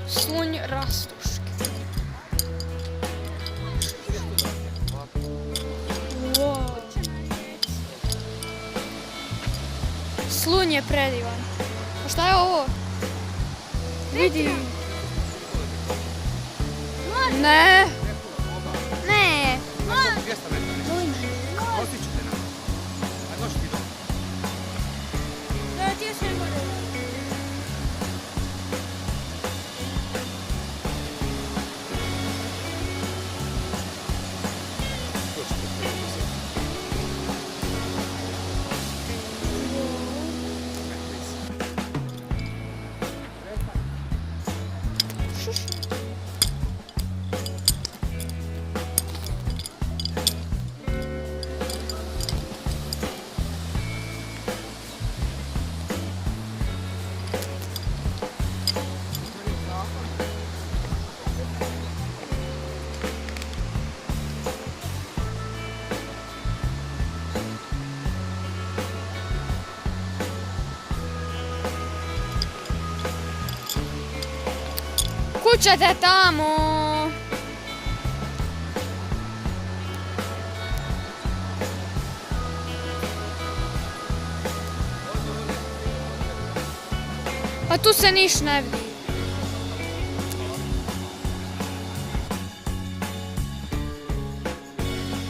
Slunj rastuški. Wow. Slunj je predivan. A šta je ovo? Vidi. Ne. Ne. Kućete tamo. Pa tu se niš ne vidi.